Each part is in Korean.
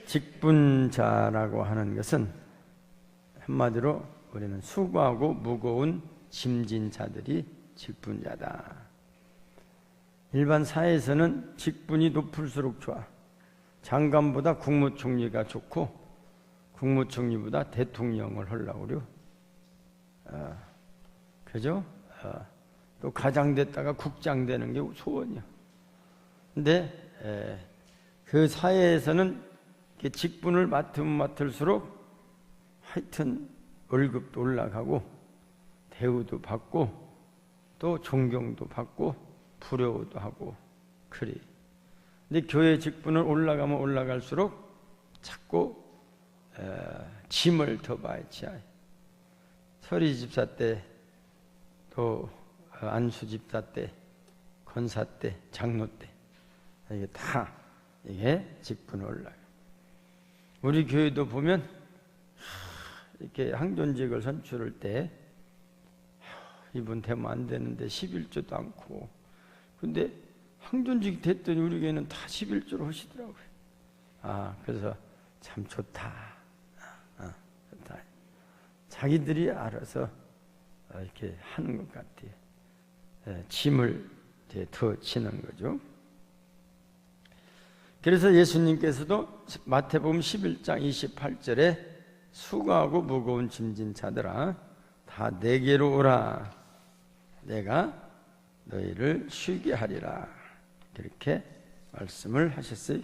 직분자라고 하는 것은 한마디로 우리는 수고하고 무거운 짐진 자들이 직분자다. 일반 사회에서는 직분이 높을수록 좋아. 장관보다 국무총리가 좋고 국무총리보다 대통령을 하려고 그래요. 그죠? 또 가장 됐다가 국장 되는 게 소원이야. 근데 그 사회에서는 직분을 맡으면 맡을수록 하여튼 월급도 올라가고 대우도 받고 또 존경도 받고 부러워도 하고 그래. 근데 교회 직분을 올라가면 올라갈수록 자꾸 짐을 더 봐야지. 서리 집사 때 또 안수 집사 때 권사 때 장로 때 이게 다 이게 직분 올라가. 우리 교회도 보면 이렇게 항존직을 선출할 때 이분 되면 안 되는데 11조도 않고, 근데 항존직이 됐더니 우리 교회는 다 11조로 하시더라고요. 그래서 참 좋다. 좋다. 자기들이 알아서 이렇게 하는 것 같아요. 짐을 더 지는 거죠. 그래서 예수님께서도 마태복음 11장 28절에 수고하고 무거운 짐진 자들아 다 내게로 오라 내가 너희를 쉬게 하리라 이렇게 말씀을 하셨어요.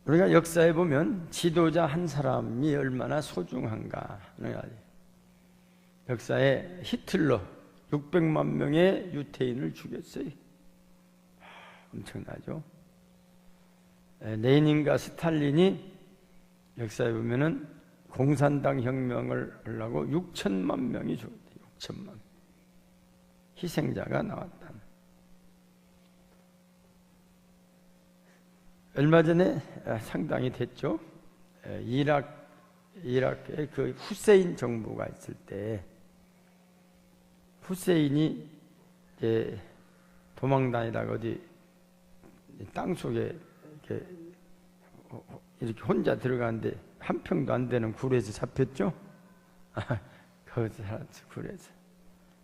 우리가 역사에 보면 지도자 한 사람이 얼마나 소중한가. 역사에 히틀러 600만 명의 유태인을 죽였어요. 엄청나죠. 레닌과 스탈린이 역사에 보면은 공산당 혁명을 하려고 6천만 명이 죽었대요. 6천만 희생자가 나왔다. 얼마 전에 상당히 됐죠. 이라크에 그 후세인 정부가 있을 때 후세인이 이제 도망다니다가 어디 땅속에 이렇게 혼자 들어가는데 한 평도 안 되는 굴에서 잡혔죠. 거기서 살았죠, 굴에서.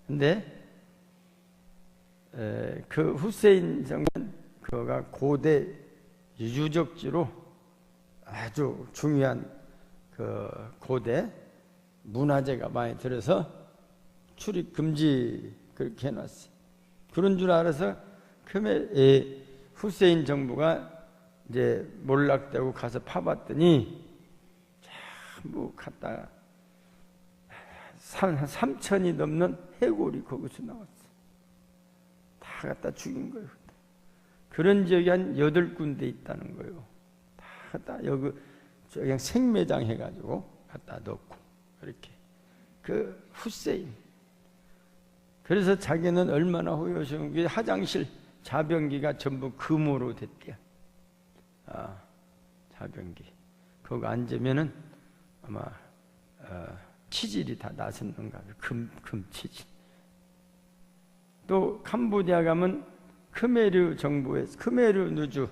근데 그 후세인 정부는 그가 고대 유적지로 아주 중요한 그 고대 문화재가 많이 들어서 출입 금지 그렇게 해놨어요. 그런 줄 알아서 후세인 정부가 이제 몰락되고 가서 파봤더니 전부 갔다가 한 3천이 넘는 해골이 거기서 나왔어요. 다 갖다 죽인 거예요. 그런 지역이 한 8군데 있다는 거예요. 다 갖다 여기 그냥 생매장 해가지고 갖다 넣고 이렇게 그 후세인. 그래서 자기는 얼마나 후회하시는 게 화장실 자변기가 전부 금으로 됐대요. 자변기. 거기 앉으면은 아마 치질이 다 나섰는가 봐요. 금 치질. 또 캄보디아 가면 크메르 정부에서 크메르 누주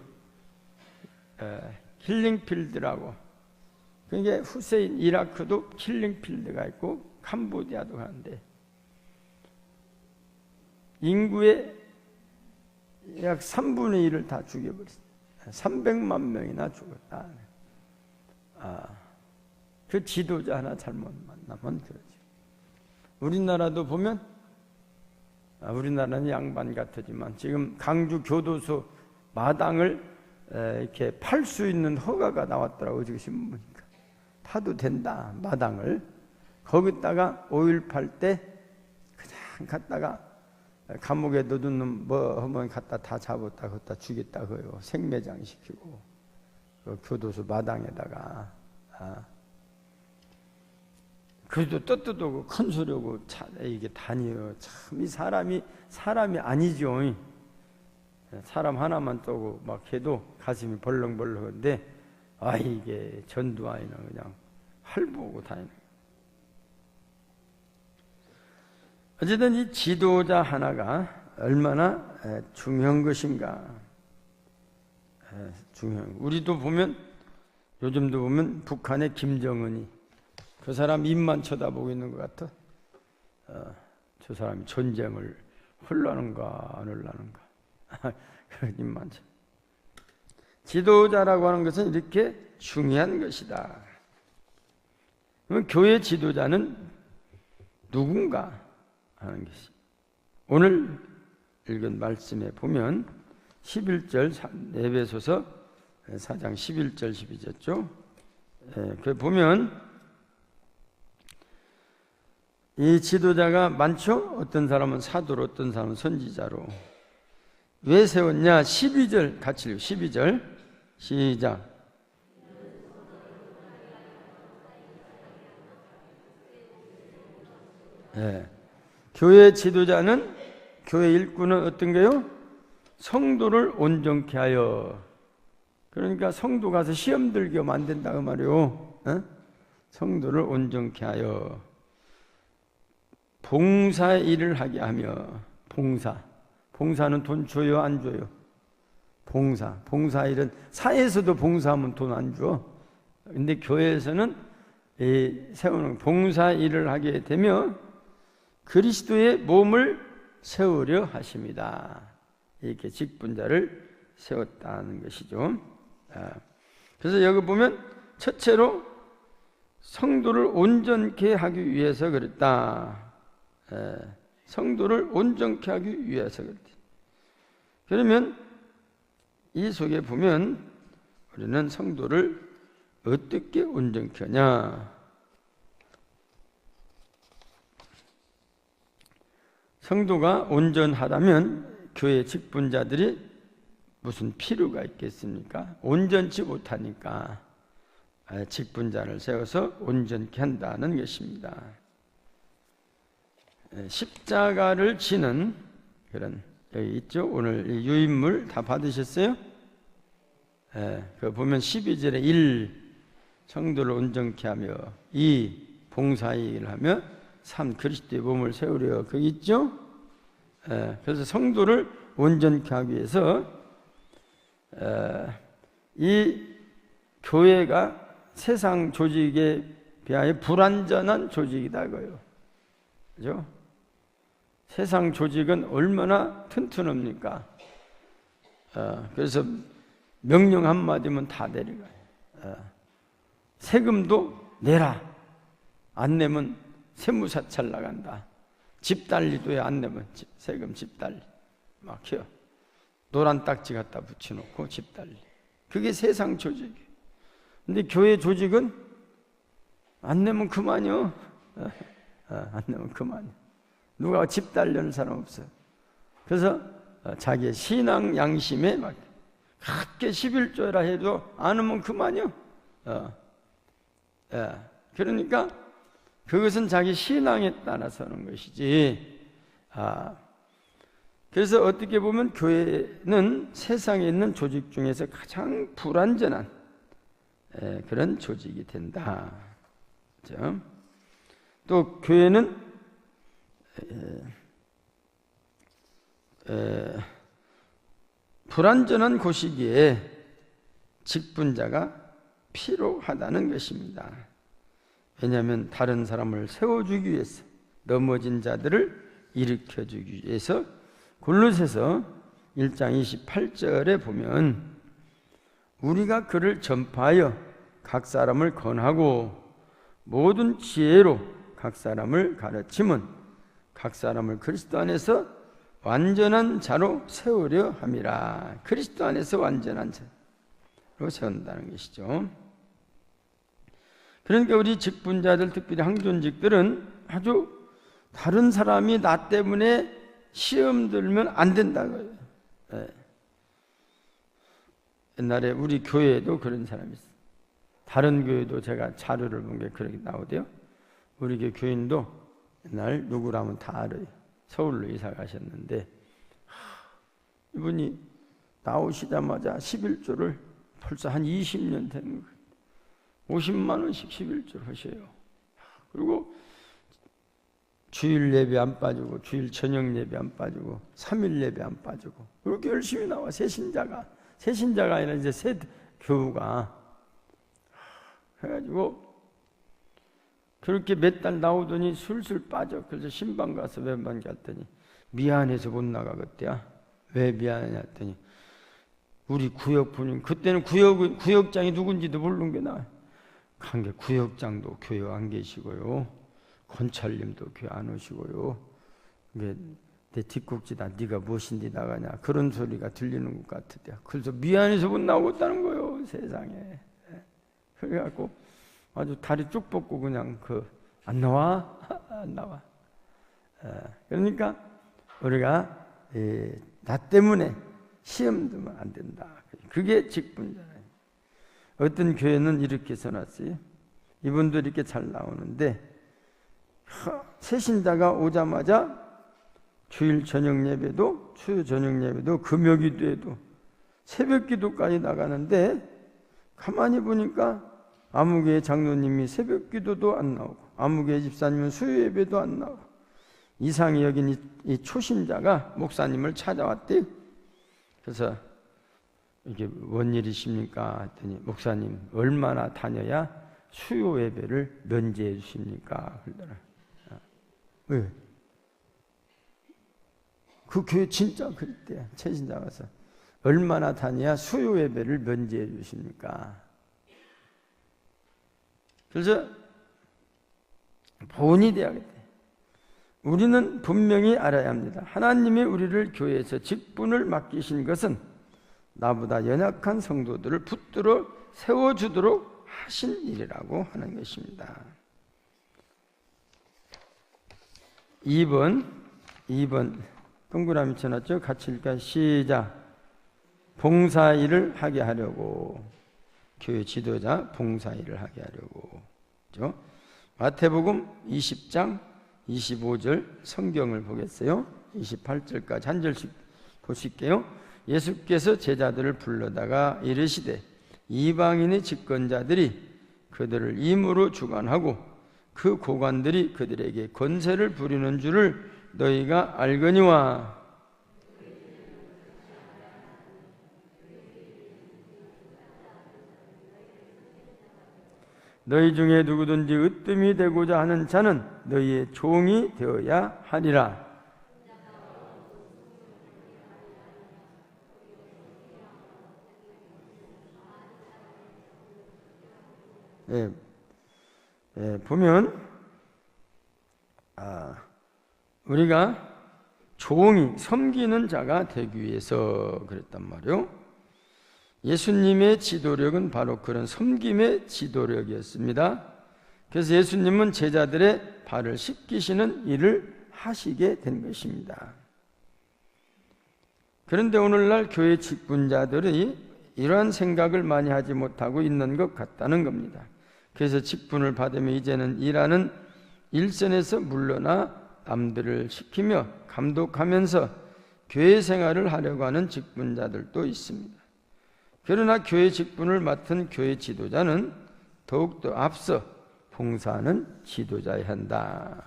킬링필드라고, 그게 후세인 이라크도 킬링필드가 있고 캄보디아도 가는데 인구의 약 3분의 1을 다 죽여버렸어요. 300만 명이나 죽었다. 그 지도자 하나 잘못 만나면 그러죠. 우리나라도 보면 우리나라는 양반 같으지만 지금 강주 교도소 마당을 이렇게 팔 수 있는 허가가 나왔더라고요. 지금 신문 보니까. 파도 된다, 마당을. 거기다가 오일 팔 때 그냥 갔다가 감옥에 넣어두는 뭐 한번 갖다 다 잡았다 갖다 죽였다 그래요. 생매장 시키고 그 교도소 마당에다가. 그래도 떳떳하고 큰 소리하고 이게 다니요. 참 이 사람이 아니죠. 사람 하나만 떠고 막 해도 가슴이 벌렁벌렁한데 이게 전두환이나 그냥 활보고 다니는. 어쨌든 이 지도자 하나가 얼마나 중요한 것인가. 중요한. 우리도 보면 요즘도 보면 북한의 김정은이 그 사람 입만 쳐다보고 있는 것 같아. 저 사람이 전쟁을 하려는가 안 하려는가. 그 입만 쳐. 지도자라고 하는 것은 이렇게 중요한 것이다. 그러면 교회 지도자는 누군가 하는 것이 오늘 읽은 말씀에 보면 11절 에베소서 4장 11절 12절죠. 그 보면 이 지도자가 많죠. 어떤 사람은 사도로, 어떤 사람은 선지자로. 왜 세웠냐? 12절 같이 읽어. 12절 시작. 교회 지도자는, 교회 일꾼은 어떤 거요? 성도를 온전케 하여. 그러니까 성도 가서 시험 들게 하면 안 된다 그 말이요. 성도를 온전케 하여 봉사의 일을 하게 하며. 봉사는 돈 줘요 안 줘요? 봉사 일은 사회에서도 봉사하면 돈 안 줘. 근데 교회에서는 세우는 봉사 일을 하게 되며 그리스도의 몸을 세우려 하십니다. 이렇게 직분자를 세웠다는 것이죠. 그래서 여기 보면 첫째로 성도를 온전케 하기 위해서 그랬다. 성도를 온전케 하기 위해서 그랬다. 그러면 이 속에 보면 우리는 성도를 어떻게 온전케 하냐? 성도가 온전하다면 교회 직분자들이 무슨 필요가 있겠습니까? 온전치 못하니까 직분자를 세워서 온전케 한다는 것입니다. 십자가를 지는 그런, 여기 있죠? 오늘 유인물 다 받으셨어요? 그 보면 12절에 1. 성도를 온전케 하며 2. 봉사일을 하며 3. 그리스도의 몸을 세우려. 거기 있죠? 그래서 성도를 온전케 하기 위해서 이 교회가 세상 조직에 비하여 불완전한 조직이다 이거예요. 그죠? 세상 조직은 얼마나 튼튼합니까? 그래서 명령 한마디면 다 내려가요. 세금도 내라. 안 내면 세무사찰 나간다. 집달리도 안 내면 세금 집달리 막혀. 노란 딱지 갖다 붙여놓고 집달리. 그게 세상 조직이에요. 근데 교회 조직은 안 내면 그만이요. 안 내면 그만이요. 누가 집달려는 사람 없어요. 그래서 자기의 신앙 양심에 막 그렇게 11조라 해도 안 하면 그만이요. 그러니까 그것은 자기 신앙에 따라서 하는 것이지. 그래서 어떻게 보면 교회는 세상에 있는 조직 중에서 가장 불완전한 그런 조직이 된다. 그렇죠? 또 교회는 불완전한 곳이기에 직분자가 필요하다는 것입니다. 왜냐하면 다른 사람을 세워주기 위해서, 넘어진 자들을 일으켜주기 위해서. 골로새서 1장 28절에 보면 우리가 그를 전파하여 각 사람을 권하고 모든 지혜로 각 사람을 가르치면 각 사람을 그리스도 안에서 완전한 자로 세우려 함이라. 그리스도 안에서 완전한 자로 세운다는 것이죠. 그러니까 우리 직분자들, 특별히 항존직들은 아주 다른 사람이 나 때문에 시험 들면 안 된다고요. 옛날에 우리 교회에도 그런 사람이 있어요. 다른 교회도 제가 자료를 본 게 그렇게 나오대요. 우리 교회 교인도 옛날 누구라면 다 알아요. 서울로 이사 가셨는데 이분이 나오시자마자 11조를 벌써 한 20년 된 거예요. 50만 원씩 11조를 하셔요. 그리고 주일 예배 안 빠지고, 주일 저녁 예배 안 빠지고, 3일 예배 안 빠지고, 그렇게 열심히 나와. 새신자가 새 신자가 아니라 이제 새 교우가 해가지고 그렇게 몇 달 나오더니 술술 빠져. 그래서 신방 가서 몇 번 갔더니 미안해서 못 나가겠대야. 왜 미안하냐 했더니 우리 구역 분인, 그때는 구역장이 누군지도 모르는 게 나와요. 관계 구역장도 교회 안 계시고요, 권찰님도 교회 안 오시고요, 내 뒷국지다 네가 무엇인데 나가냐, 그런 소리가 들리는 것 같으대요. 그래서 미안해서 못 나오겠다는 거예요, 세상에. 그래갖고 아주 다리 쭉 뻗고 그냥 안 나와? 안 나와. 그러니까 우리가 나 때문에 시험 들면 안 된다. 그게 직분자예요. 어떤 교회는 이렇게 써놨어요. 이분도 이렇게 잘 나오는데 새 신자가 오자마자 주일 저녁 예배도, 수요 저녁 예배도, 금요기도에도 새벽 기도까지 나가는데 가만히 보니까 아무개 장로님이 새벽 기도도 안 나오고 아무개 집사님은 수요 예배도 안 나오고 이상히 여긴 이 초심자가 목사님을 찾아왔대요. 그래서 이게 뭔 일이십니까? 했더니 목사님 얼마나 다녀야 수요 예배를 면제해 주십니까? 그러더라. 왜? 그 교회 진짜 그랬대요. 최신자 와서 얼마나 다녀야 수요 예배를 면제해 주십니까? 그래서 본이 돼야겠대. 우리는 분명히 알아야 합니다. 하나님이 우리를 교회에서 직분을 맡기신 것은 나보다 연약한 성도들을 붙들어 세워주도록 하신 일이라고 하는 것입니다. 2번 동그라미 쳐놨죠? 같이 읽을까요? 시작. 봉사일을 하게 하려고. 교회 지도자 봉사일을 하게 하려고. 그렇죠? 마태복음 20장 25절 성경을 보겠어요. 28절까지 한 절씩 보실게요. 예수께서 제자들을 불러다가 이르시되 이방인의 집권자들이 그들을 임으로 주관하고 그 고관들이 그들에게 권세를 부리는 줄을 너희가 알거니와. 너희 중에 누구든지 으뜸이 되고자 하는 자는 너희의 종이 되어야 하리라. 보면 우리가 종이 섬기는 자가 되기 위해서 그랬단 말이요. 예수님의 지도력은 바로 그런 섬김의 지도력이었습니다. 그래서 예수님은 제자들의 발을 씻기시는 일을 하시게 된 것입니다. 그런데 오늘날 교회 직분자들이 이러한 생각을 많이 하지 못하고 있는 것 같다는 겁니다. 그래서 직분을 받으면 이제는 일하는 일선에서 물러나 남들을 시키며 감독하면서 교회 생활을 하려고 하는 직분자들도 있습니다. 그러나 교회 직분을 맡은 교회 지도자는 더욱더 앞서 봉사하는 지도자여야 한다.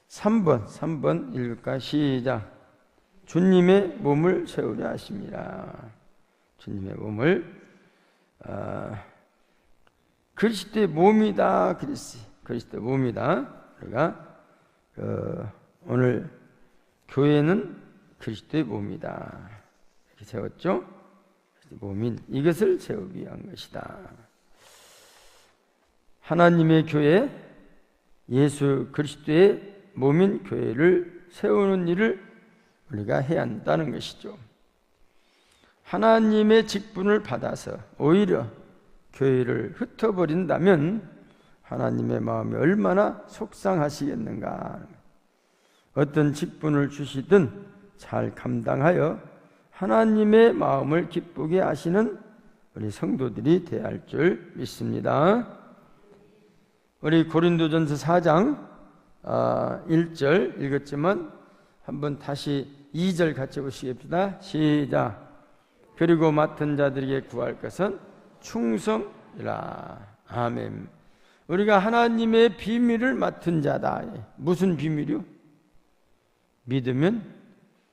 3번 읽을까? 시작. 주님의 몸을 세우려 하십니다. 주님의 몸을 그리스도의 몸이다 그랬어요. 그리스도의 몸이다. 우리가 오늘 교회는 그리스도의 몸이다 이렇게 세웠죠. 몸인 이것을 세우기 위한 것이다. 하나님의 교회, 예수 그리스도의 몸인 교회를 세우는 일을 우리가 해야 한다는 것이죠. 하나님의 직분을 받아서 오히려 교회를 흩어버린다면 하나님의 마음이 얼마나 속상하시겠는가. 어떤 직분을 주시든 잘 감당하여 하나님의 마음을 기쁘게 하시는 우리 성도들이 되어야 할 줄 믿습니다. 우리 고린도전서 4장 1절 읽었지만 한번 다시 2절 같이 보시겠습니다. 시작. 그리고 맡은 자들에게 구할 것은 충성이라. 아멘. 우리가 하나님의 비밀을 맡은 자다. 무슨 비밀이요? 믿으면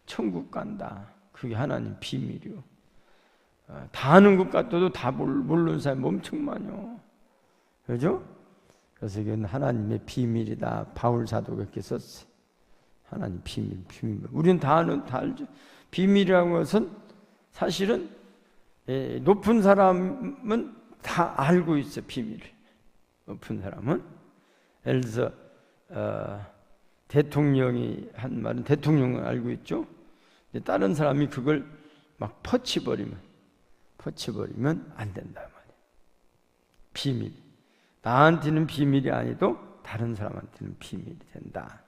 천국 간다. 그게 하나님 비밀이요. 다 아는 것 같아도 다 모르는 사람이 엄청 많아요. 그죠? 그래서 이건 하나님의 비밀이다. 바울 사도가 그렇게 썼어요. 하나님 비밀. 우리는 다 알죠. 비밀이라는 것은 사실은 높은 사람은 다 알고 있어, 비밀을. 높은 사람은. 예를 들어서 대통령이 한 말은 대통령은 알고 있죠. 근데 다른 사람이 그걸 막 퍼치버리면 안 된다 말이에요. 비밀. 나한테는 비밀이 아니도 다른 사람한테는 비밀이 된다.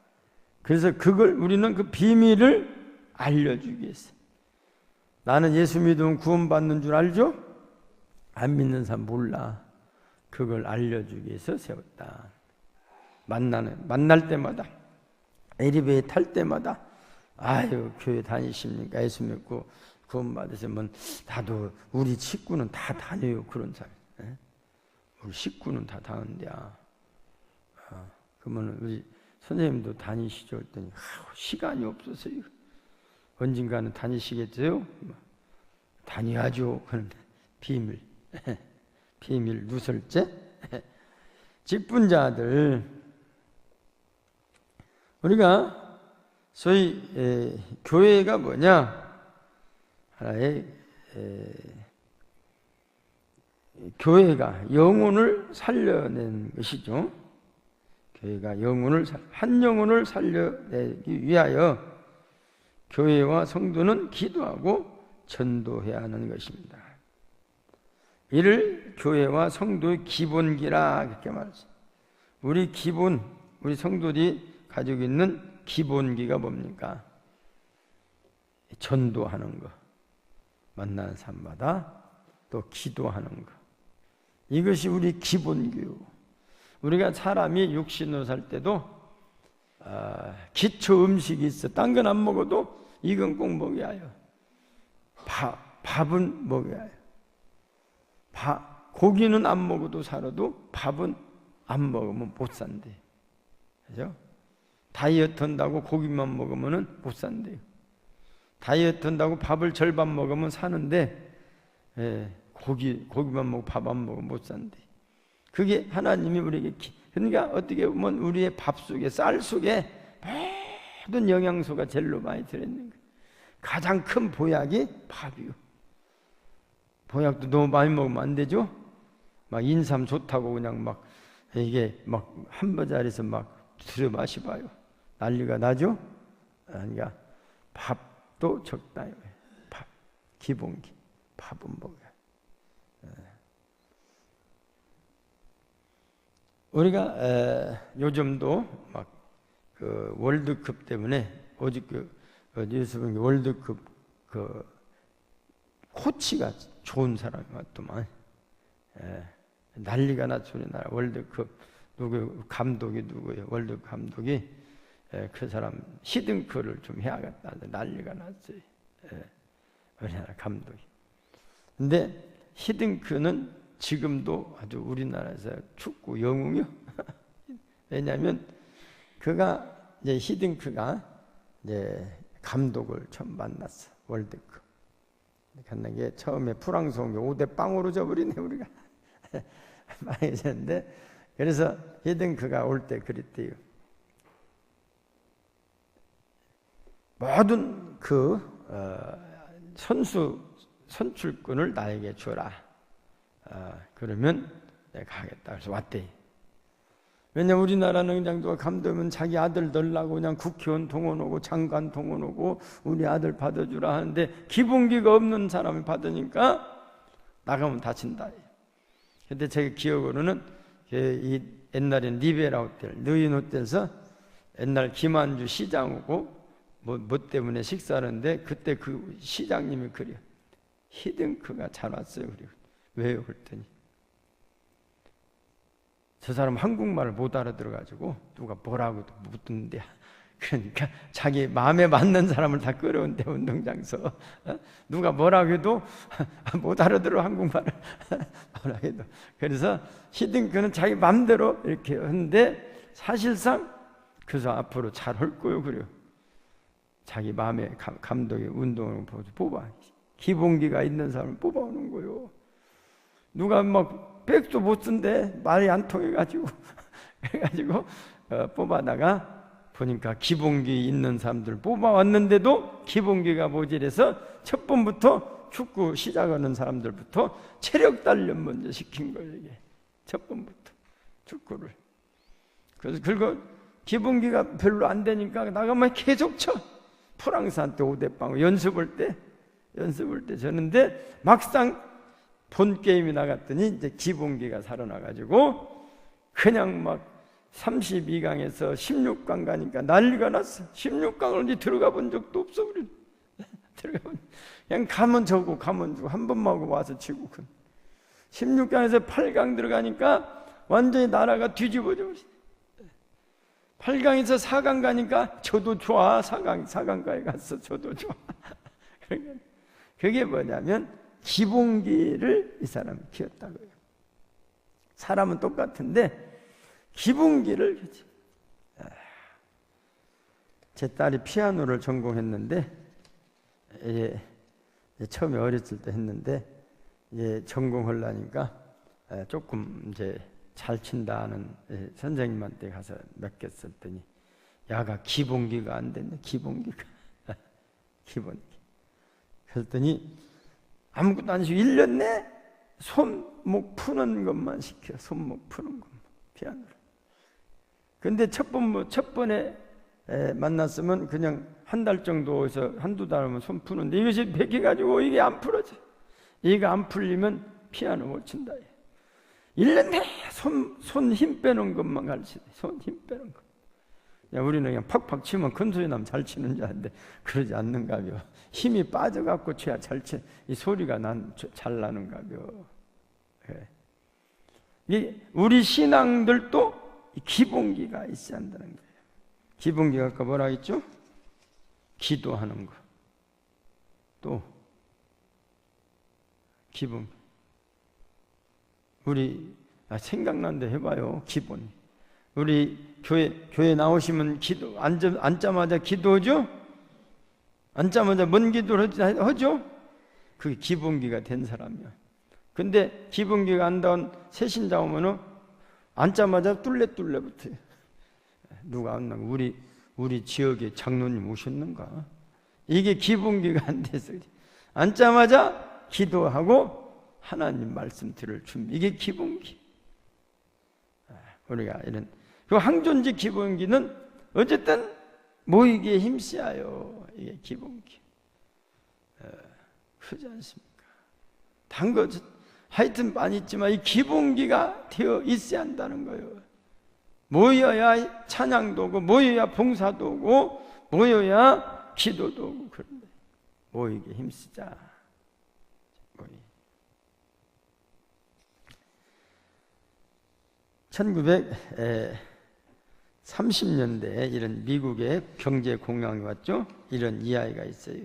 그래서 우리는 그 비밀을 알려주기 위해서. 나는 예수 믿으면 구원받는 줄 알죠? 안 믿는 사람 몰라. 그걸 알려주기 위해서 세웠다. 만날 때마다, 엘리베이터 탈 때마다, 아유, 교회 다니십니까? 예수 믿고 구원받으시면 나도 우리 식구는 다 다녀요. 그런 사람. 우리 식구는 다 다는데야. 그러면 우리 선생님도 다니시죠? 했더니 시간이 없어서요. 언젠가는 다니시겠어요? 다녀야죠. 그런데 비밀. 비밀 누설째. 직분자들, 우리가 소위 교회가 뭐냐? 하나의 교회가 영혼을 살려낸 것이죠. 교회가 한 영혼을 살려내기 위하여 교회와 성도는 기도하고 전도해야 하는 것입니다. 이를 교회와 성도의 기본기라 그렇게 말했어요. 우리 성도들이 가지고 있는 기본기가 뭡니까? 전도하는 거, 만나는 사람마다 또 기도하는 거. 이것이 우리 기본기요. 우리가 사람이 육신으로 살 때도 기초 음식이 있어. 딴 건 안 먹어도 이건 꼭 먹어야 해요. 밥은 먹어야 해요. 고기는 안 먹어도 살아도 밥은 안 먹으면 못 산대. 그죠? 다이어트 한다고 고기만 먹으면 못 산대요. 다이어트 한다고 밥을 절반 먹으면 사는데, 고기만 먹고 밥 안 먹으면 못 산대. 그게 하나님이 우리에게, 그러니까 어떻게 보면 우리의 밥 속에, 쌀 속에 모든 영양소가 제일로 많이 들어있는 거예요. 가장 큰 보약이 밥이요. 보약도 너무 많이 먹으면 안 되죠? 막 인삼 좋다고 그냥 막 이게 막 한 번짜리에서 막 들여 마셔봐요. 난리가 나죠? 그러니까 밥도 적당히. 밥, 기본기. 밥은 먹어야. 우리가 요즘도 막 그 월드컵 때문에 오직 뉴스 보니까 월드컵 코치가 좋은 사람이 왔더만. 난리가 났죠. 우리나라 월드컵 감독이 누구예요? 월드컵 감독이 그 사람 히딩크를 좀 해야겠다. 난리가 났어요. 우리나라 감독이. 근데 히딩크는 지금도 아주 우리나라에서 축구 영웅이요. 왜냐하면 이제 히딩크가 이제 감독을 처음 만났어. 월드컵. 그게 처음에 프랑스 온 게 5대0으로 져버리네 우리가. 망해졌는데, 그래서 히딩크가 올 때 그랬대요. 모든 선출권을 나에게 줘라. 그러면 내가 하겠다. 그래서 왔대. 왜냐 우리나라는 그냥 누가 감독은 자기 아들 넣으려고 그냥 국회의원 동원하고 장관 동원하고 우리 아들 받아주라 하는데 기본기가 없는 사람이 받으니까 나가면 다친다. 근데 제가 기억으로는 이 옛날에 리베라 호텔, 느인 호텔에서 옛날 김한주 시장하고 뭐 때문에 식사하는데 그때 그 시장님이 그래요. 히딩크가 잘 왔어요. 그리고 왜요? 그랬더니 저 사람 한국말을 못 알아들어가지고 누가 뭐라고도 묻는데, 그러니까 자기 마음에 맞는 사람을 다 끌어온대. 운동장에서 누가 뭐라고 해도 못 알아들어, 한국말을. 뭐라고 해도. 그래서 히딩크는 자기 마음대로 이렇게 하는데 사실상 그래서 앞으로 잘 할 거예요. 그래요. 자기 마음의 감독의 운동을 뽑아. 기본기가 있는 사람을 뽑아오는 거요. 누가 막 백도 못 쓴데 말이 안 통해가지고 그래가지고 뽑아다가 보니까 기본기 있는 사람들 뽑아왔는데도 기본기가 모자라서 첫 번부터 축구 시작하는 사람들부터 체력 단련 먼저 시킨 거예요. 이게 첫 번부터 축구를. 그래서 그리고 기본기가 별로 안 되니까 나가면 계속 쳐. 프랑스한테 5대0 연습할 때 졌는데 막상 본 게임이 나갔더니 이제 기본기가 살아나가지고 그냥 막 32강에서 16강 가니까 난리가 났어. 16강을 어디 들어가 본 적도 없어. 우리 그냥 가면 저고 가면 저고 한 번만 하고 와서 치고. 16강에서 8강 들어가니까 완전히 나라가 뒤집어져. 8강에서 4강 가니까 저도 좋아. 4강까지 갔어. 저도 좋아. 그게 뭐냐면 기본기를 이 사람이 키웠다고요. 사람은 똑같은데 기본기를. 제 딸이 피아노를 전공했는데 이제 처음에 어렸을 때 했는데 이제 전공하려니까 조금 이제 잘 친다는 선생님한테 가서 맡겼었더니 야가 기본기가 안 됐네. 기본기가 기본기. 그랬더니 아무것도 안 시키고 1년 내 손목 푸는 것만 시켜. 손목 푸는 것만 피아노를. 근데 첫 번에 만났으면 그냥 한 달 정도에서 한두 달 하면 손 푸는데 이것이 백해가지고 이게 안 풀어져. 이게 안 풀리면 피아노 못 친다. 1년 내 손 힘 빼는 것만 가르치네. 손 힘 빼는 것. 야, 우리는 그냥 팍팍 치면 큰 소리 나면 잘 치는 줄 아는데 그러지 않는가벼. 힘이 빠져갖고 쳐야 잘 치. 이 소리가 잘 나는가벼. 그래. 우리 신앙들도 기본기가 있어야 한다는 거예요. 기본기가 아까 뭐라 했죠? 기도하는 거. 또 기본. 우리 생각난데 해봐요. 기본. 우리 교회 나오시면 앉자마자 기도하죠? 앉자마자 뭔 기도를 하죠? 그게 기본기가 된 사람이야. 근데 기본기가 안 된 새신자 오면은 앉자마자 뚫레뚫레부터 누가 안 나고 우리 지역에 장로님 오셨는가? 이게 기본기가 안 돼서 앉자마자 기도하고 하나님 말씀 들을 준비. 이게 기본기. 우리가 이런 그 항존지 기본기는 어쨌든 모이기에 힘쓰여요. 이게 기본기. 그러지 않습니까? 단 거 하여튼 많이 있지만 이 기본기가 되어 있어야 한다는 거예요. 모여야 찬양도 오고 모여야 봉사도 오고 모여야 기도도 오고. 그런데 모이기에 힘쓰자. 1930년대에 이런 미국의 경제 공황이 왔죠. 이런 이야기가 있어요.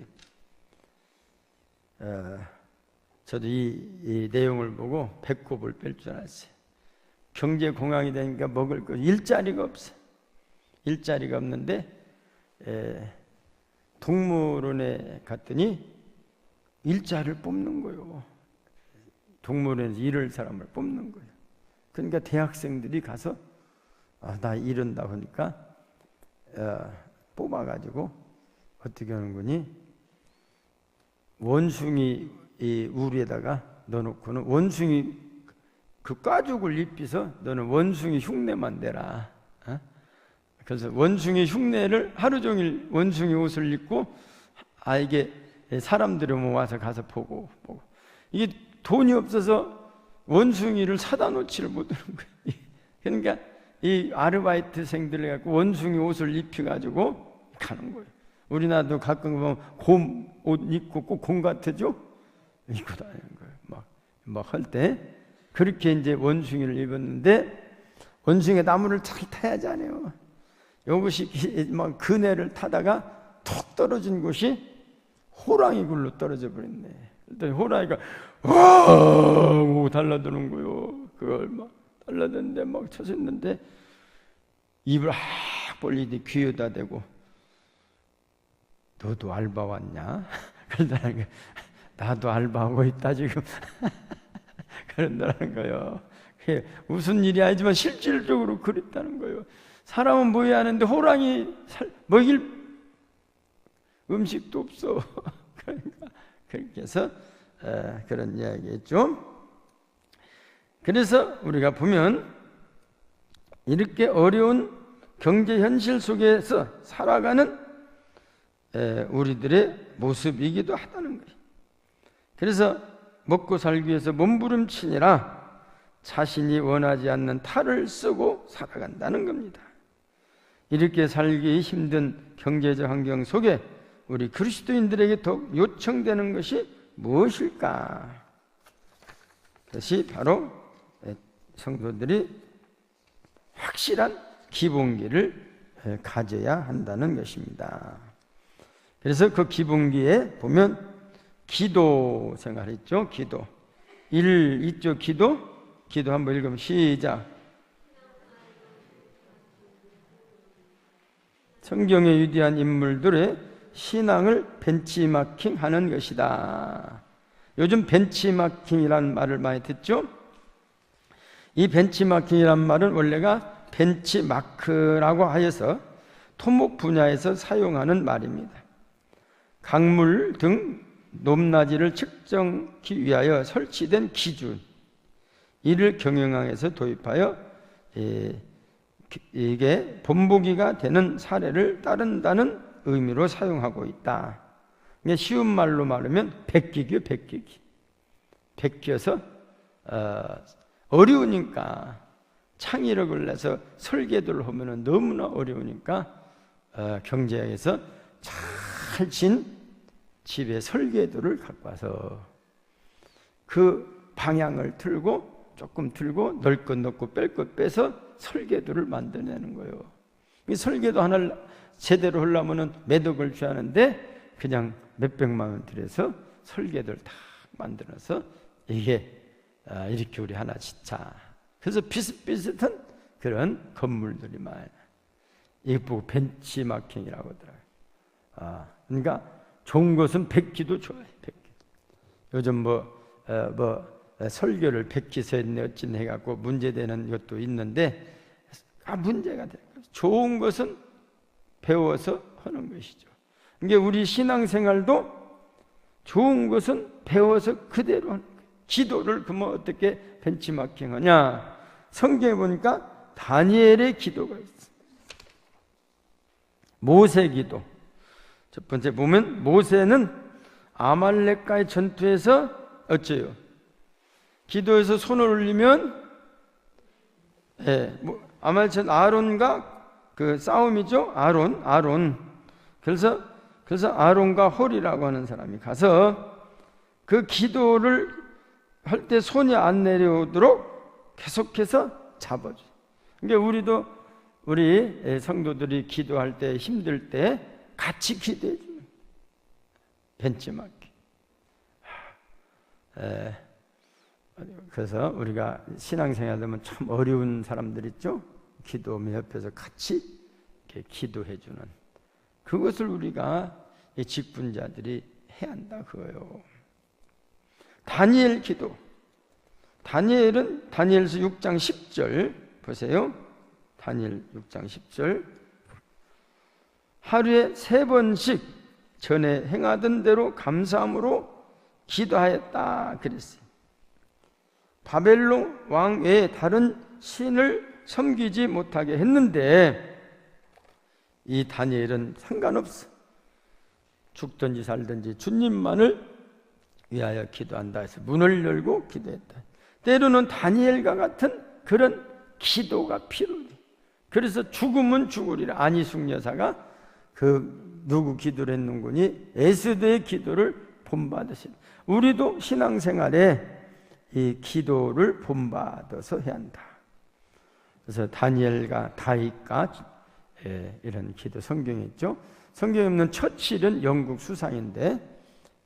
저도 이 내용을 보고 배꼽을 뺄 줄 알았어요. 경제 공황이 되니까 먹을 거 일자리가 없어. 일자리가 없는데 동물원에 갔더니 일자리를 뽑는 거예요. 동물원에서 일할 사람을 뽑는 거예요. 그러니까 대학생들이 가서 나 이런다 하니까 뽑아가지고 어떻게 하는 거니? 원숭이 이 우리에다가 넣어놓고는 원숭이 그 가죽을 입혀서 너는 원숭이 흉내만 내라. 그래서 원숭이 흉내를 하루 종일 원숭이 옷을 입고 이게 사람들이 와서 가서 보고 이게 돈이 없어서 원숭이를 사다 놓지를 못하는 거예요. 그러니까 이 아르바이트생들을 갖고 원숭이 옷을 입혀가지고 가는 거예요. 우리나라도 가끔 보면 곰 옷 입고 꼭 곰 같아죠? 입고 다니는 거예요. 막 할 때 그렇게 이제 원숭이를 입었는데 원숭이 나무를 잘 타야지 않아요. 이것이 막 그네를 타다가 툭 떨어진 곳이 호랑이 굴로 떨어져 버렸네. 그랬더니 호랑이가 하고 달라드는 거요. 그걸 막 달라드는데 막 쳐섰는데 입을 확 벌리더니 귀에다 대고 너도 알바 왔냐? 그러더라는 거예요. 나도 알바하고 있다 지금. 그런다는 거예요. 그게 무슨 일이 아니지만 실질적으로 그랬다는 거예요. 사람은 뭐 해야 하는데 호랑이 먹일 음식도 없어. 그러니까 그렇게 해서 그런 이야기겠죠. 그래서 우리가 보면 이렇게 어려운 경제 현실 속에서 살아가는 우리들의 모습이기도 하다는 거예요. 그래서 먹고 살기 위해서 몸부림치니라 자신이 원하지 않는 탈을 쓰고 살아간다는 겁니다. 이렇게 살기 힘든 경제적 환경 속에 우리 그리스도인들에게 더욱 요청되는 것이 무엇일까? 그것이 바로 성도들이 확실한 기본기를 가져야 한다는 것입니다. 그래서 그 기본기에 보면 기도 생각했죠. 기도 1조 기도 한번 읽으면 시작. 성경에 위대한 인물들의 신앙을 벤치마킹하는 것이다. 요즘 벤치마킹이라는 말을 많이 듣죠. 이 벤치마킹이라는 말은 원래가 벤치마크라고 하여서 토목 분야에서 사용하는 말입니다. 강물 등 높낮이를 측정하기 위하여 설치된 기준, 이를 경영학에서 도입하여 이게 본보기가 되는 사례를 따른다는 의미로 사용하고 있다. 쉬운 말로 말하면 베끼기요, 베끼기. 베껴서 어려우니까 창의력을 내서 설계도를 하면 너무나 어려우니까 경제학에서 잘 진 집에 설계도를 갖고 와서 그 방향을 틀고 조금 틀고 넣을 것 넣고 뺄 것 빼서 설계도를 만들어내는 거예요. 이 설계도 하나를 제대로 하려면 몇 억을 줘야하는데 그냥 몇백만 원 들여서 설계도를 다 만들어서 이게 이렇게 우리 하나 짓자. 그래서 비슷비슷한 그런 건물들이 많아요. 이거 보고 벤치마킹이라고 하더라고요. 그러니까 좋은 것은 베끼도 좋아요. 베끼. 요즘 설교를 베끼서 했네 어찌네 해갖고 문제되는 것도 있는데 문제가 돼요. 좋은 것은 배워서 하는 것이죠. 이게 우리 신앙생활도 좋은 것은 배워서 그대로 하는 거예요. 기도를 그러면 어떻게 벤치마킹하냐? 성경에 보니까 다니엘의 기도가 있어요. 모세 기도. 첫 번째 보면 모세는 아말렉과의 전투에서 어째요? 기도에서 손을 올리면 아말렉 아론과 그 싸움이죠. 아론. 그래서 아론과 홀이라고 하는 사람이 가서 그 기도를 할 때 손이 안 내려오도록 계속해서 잡아줘요. 그러니까 우리 성도들이 기도할 때 힘들 때 같이 기도해 주는 벤치마킹. 그래서 우리가 신앙생활 되면 참 어려운 사람들 있죠. 기도하면 옆에서 같이 이렇게 기도해 주는 그것을 우리가 직분자들이 해야 한다 그거예요. 다니엘 기도. 다니엘은 다니엘서 6장 10절 보세요. 다니엘 6장 10절. 하루에 3번씩 전에 행하던 대로 감사함으로 기도하였다 그랬어요. 바벨론 왕 외에 다른 신을 섬기지 못하게 했는데 이 다니엘은 상관없어. 죽든지 살든지 주님만을 위하여 기도한다 해서 문을 열고 기도했다. 때로는 다니엘과 같은 그런 기도가 필요해. 그래서 죽으면 죽으리라. 안희숙 여사가 누구 기도를 했는군이 에스더의 기도를 본받으신. 우리도 신앙생활에 이 기도를 본받아서 해야 한다. 그래서 다니엘과 다윗과 이런 기도 성경에 있죠. 성경에 없는 처칠은 영국 수상인데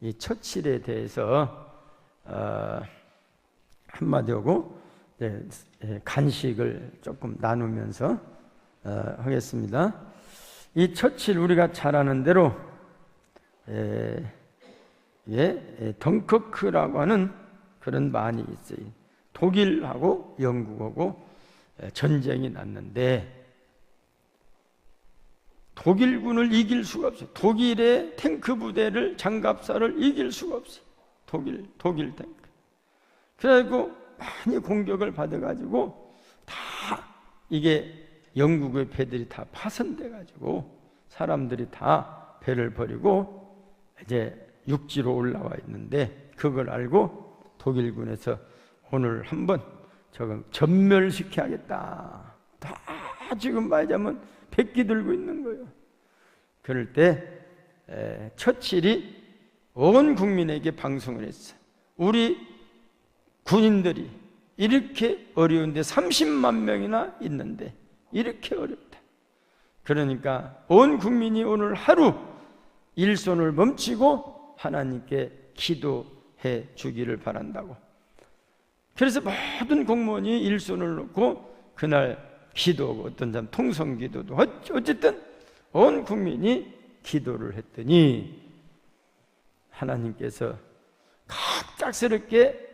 이 처칠에 대해서 한마디 하고 간식을 조금 나누면서 하겠습니다. 이 처칠 우리가 잘 아는 대로 덩커크라고 하는 그런 말이 있어요. 독일하고 영국하고 전쟁이 났는데 독일군을 이길 수가 없어요. 독일의 탱크 부대를, 장갑사를 이길 수가 없어요. 독일 탱크. 그래가지고 많이 공격을 받아가지고 다 이게 영국의 배들이 다 파손돼가지고 사람들이 다 배를 버리고 이제 육지로 올라와 있는데 그걸 알고 독일군에서 오늘 한번 저거 전멸시켜야겠다. 다 지금 말하자면 백기 들고 있는 거예요. 그럴 때 처칠이 온 국민에게 방송을 했어요. 우리 군인들이 이렇게 어려운데 30만 명이나 있는데 이렇게 어렵다. 그러니까 온 국민이 오늘 하루 일손을 멈추고 하나님께 기도해 주기를 바란다고. 그래서 모든 공무원이 일손을 놓고 그날 기도하고 어떤 사람 통성기도도 어쨌든 온 국민이 기도를 했더니 하나님께서 갑작스럽게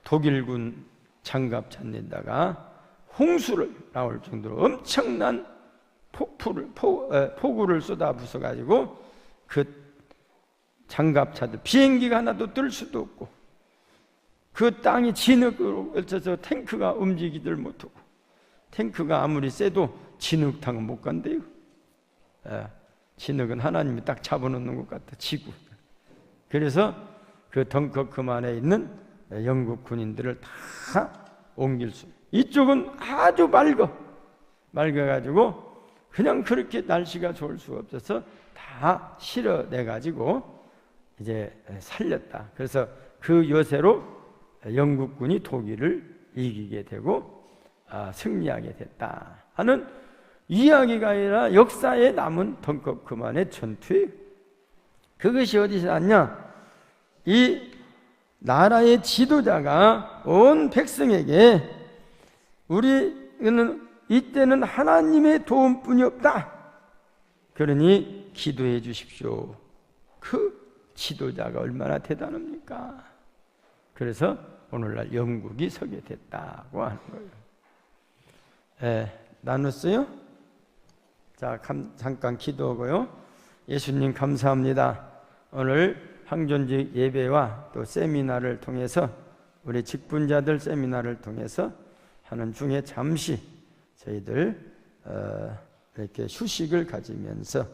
독일군 장갑차에다가 홍수를 나올 정도로 엄청난 폭우를 쏟아 부숴가지고 그 장갑차들 비행기가 하나도 뜰 수도 없고 그 땅이 진흙으로 얽혀서 탱크가 움직이질 못하고 탱크가 아무리 세도 진흙탕은 못 간대요. 진흙은 하나님이 딱 잡아놓는 것 같아, 지구. 그래서 그 덩커크만에 있는 영국 군인들을 다 옮길 수. 이쪽은 아주 맑아가지고 그냥 그렇게 날씨가 좋을 수가 없어서 다 실어내가지고 이제 살렸다. 그래서 그 여세로 영국군이 독일을 이기게 되고 승리하게 됐다 하는 이야기가 아니라 역사에 남은 덩커크만의 전투예요. 그것이 어디서 났냐? 이 나라의 지도자가 온 백성에게 우리는 이때는 하나님의 도움뿐이 없다. 그러니 기도해 주십시오. 그 지도자가 얼마나 대단합니까? 그래서 오늘날 영국이 서게 됐다고 하는 거예요. 나눴어요? 자, 잠깐 기도하고요. 예수님 감사합니다. 오늘 항존직 예배와 또 세미나를 통해서 우리 직분자들 세미나를 통해서 하는 중에 잠시 저희들 이렇게 휴식을 가지면서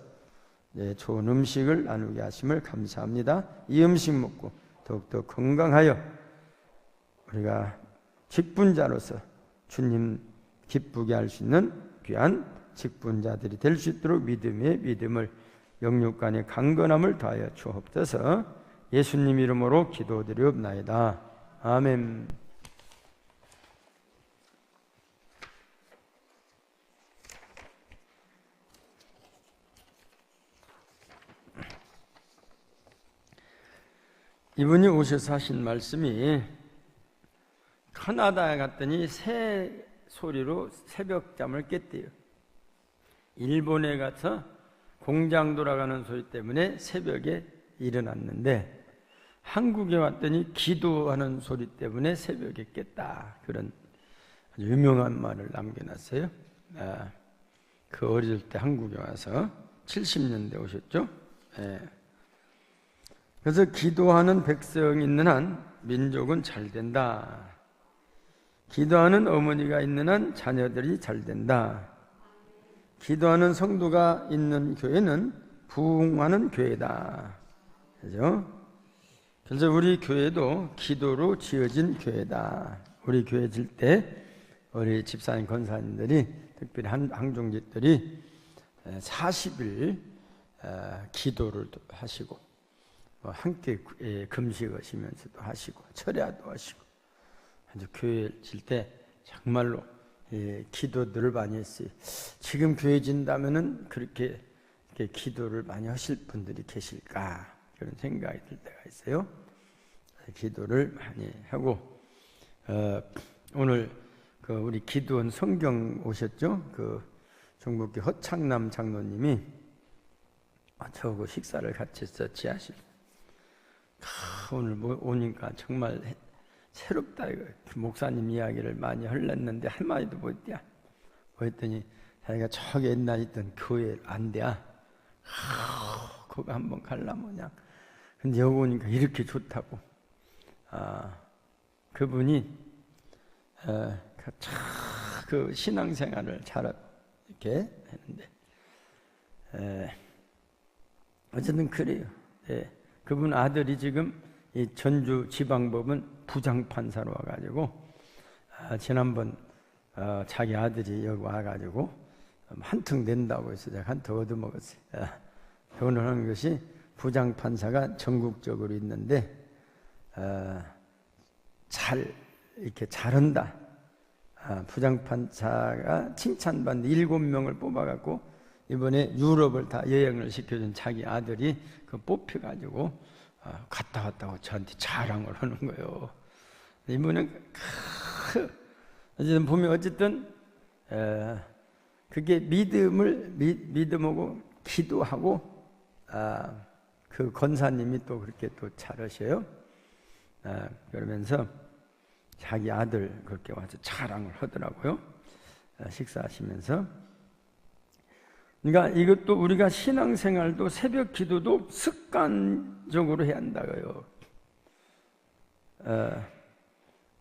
좋은 음식을 나누게 하심을 감사합니다. 이 음식 먹고 더욱더 건강하여 우리가 직분자로서 주님 기쁘게 할 수 있는 귀한 직분자들이 될 수 있도록 믿음을 영육간의 강건함을 더하여 주옵소서. 예수님 이름으로 기도드리옵나이다. 아멘. 이분이 오셔서 하신 말씀이 캐나다에 갔더니 새 소리로 새벽잠을 깼대요. 일본에 가서 공장 돌아가는 소리 때문에 새벽에 일어났는데 한국에 왔더니 기도하는 소리 때문에 새벽에 깼다. 그런 아주 유명한 말을 남겨놨어요. 그 어릴 때 한국에 와서 70년대 오셨죠. 그래서 기도하는 백성이 있는 한 민족은 잘 된다. 기도하는 어머니가 있는 한 자녀들이 잘 된다. 기도하는 성도가 있는 교회는 부흥하는 교회다. 그죠? 그래서 우리 교회도 기도로 지어진 교회다. 우리 교회 질 때 우리 집사님 권사님들이 특별히 항종직들이 40일 기도를 하시고 함께 금식하시면서도 하시고 철야도 하시고 아주 교회 질 때 정말로 기도들을 많이 했어요. 지금 교회 진다면은 그렇게 기도를 많이 하실 분들이 계실까 그런 생각이 들 때가 있어요. 기도를 많이 하고 오늘 그 우리 기도원 성경 오셨죠? 그 종국교 허창남 장로님이 저하고 식사를 같이 했어, 지하실. 오늘 오니까 정말 새롭다 이거. 목사님 이야기를 많이 흘렸는데 한마디도 못해. 그랬더니 자기가 저기 옛날 있던 교회 안 돼. 거기 한번 갈라면 그냥. 근데 여기 오니까 이렇게 좋다고. 그분이 그 신앙생활을 잘 이렇게 했는데 어쨌든 그래요. 그분 아들이 지금 이 전주 지방법원 부장판사로 와가지고 지난번 자기 아들이 여기 와가지고 한턱 낸다고 해서 제가 한턱 얻어먹었어요. 변호를 하는 것이 부장판사가 전국적으로 있는데 잘 이렇게 잘한다. 부장판사가 칭찬받는 7명을 뽑아갖고 이번에 유럽을 다 여행을 시켜준 자기 아들이 그 뽑혀가지고 갔다 왔다고 저한테 자랑을 하는 거예요. 이분은 어쨌든 보면 어쨌든 그게 믿음하고 기도하고 그 권사님이 또 그렇게 또 잘하셔요. 그러면서 자기 아들 그렇게 와서 자랑을 하더라고요. 식사하시면서. 그러니까 이것도 우리가 신앙생활도 새벽 기도도 습관적으로 해야 한다고요.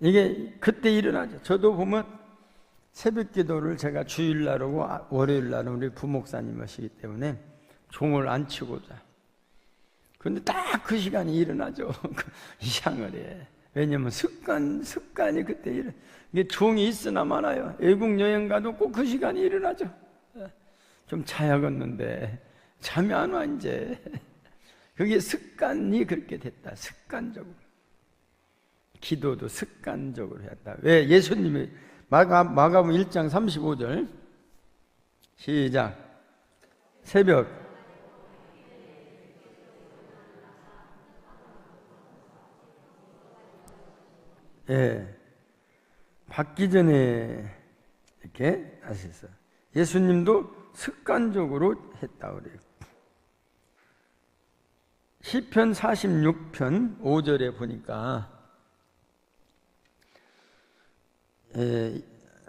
이게 그때 일어나죠. 저도 보면 새벽 기도를 제가 주일날 하고 월요일날은 우리 부목사님 하시기 때문에 종을 안 치고 자. 그런데 딱 그 시간에 일어나죠. 이상을 해. 왜냐면 습관이 그때 일어나. 이게 종이 있으나 말아요. 외국 여행 가도 꼭 그 시간에 일어나죠. 좀 자야겠는데 잠이 안 와 이제. 그게 습관이 그렇게 됐다. 습관적으로. 기도도 습관적으로 해야 한다. 왜? 예수님이 마가복음 1장 35절 시작. 새벽 받기 전에 이렇게 하셨어요. 예수님도 습관적으로 했다고 그래요. 시편 46편 5절에 보니까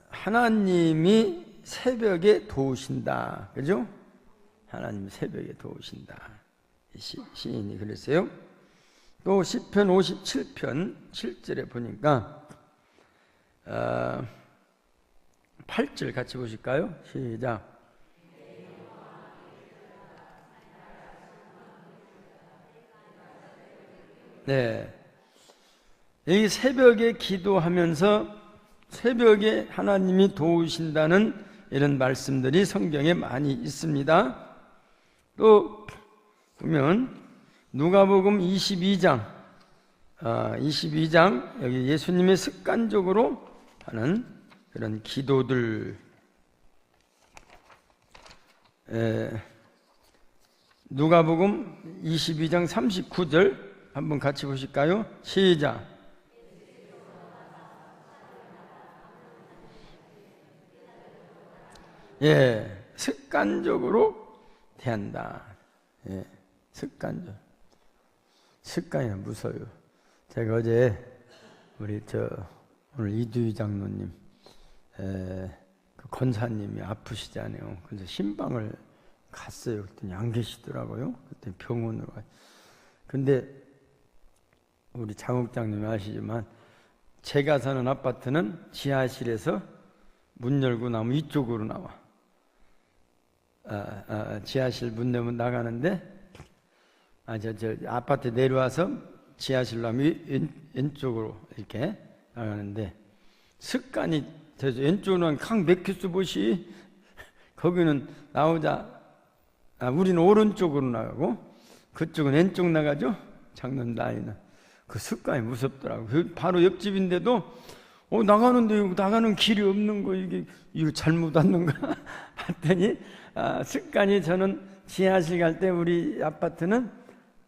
하나님이 새벽에 도우신다. 그죠? 하나님이 새벽에 도우신다. 시인이 그랬어요. 또 시편 57편 7절에 보니까 8절 같이 보실까요? 시작. 네, 이 새벽에 기도하면서 새벽에 하나님이 도우신다는 이런 말씀들이 성경에 많이 있습니다. 또 보면 누가복음 22장 여기 예수님이 습관적으로 하는 그런 기도들, 누가복음 22장 39절 한번 같이 보실까요? 시작. 습관적으로 대한다. 습관적. 습관이 무서워요. 제가 어제 오늘 이두희 장로님 그 권사님이 아프시잖아요. 그래서 신방을 갔어요. 그랬더니 안 계시더라고요. 그때 병원으로 가. 근데 우리 장욱장님이 아시지만 제가 사는 아파트는 지하실에서 문 열고 나면 이쪽으로 나와. 지하실 문 열면 나가는데 저 아파트 내려와서 지하실로 하면 왼쪽으로 이렇게 나가는데 습관이 돼서 왼쪽으로는 강 맥히스 보시 거기는 나오자 우리는 오른쪽으로 나가고 그쪽은 왼쪽 나가죠. 장로님 나이는 그 습관이 무섭더라고. 바로 옆집인데도 나가는데 나가는 길이 없는 거 이거 잘못 왔는가 봤더니 습관이 저는 지하실 갈 때 우리 아파트는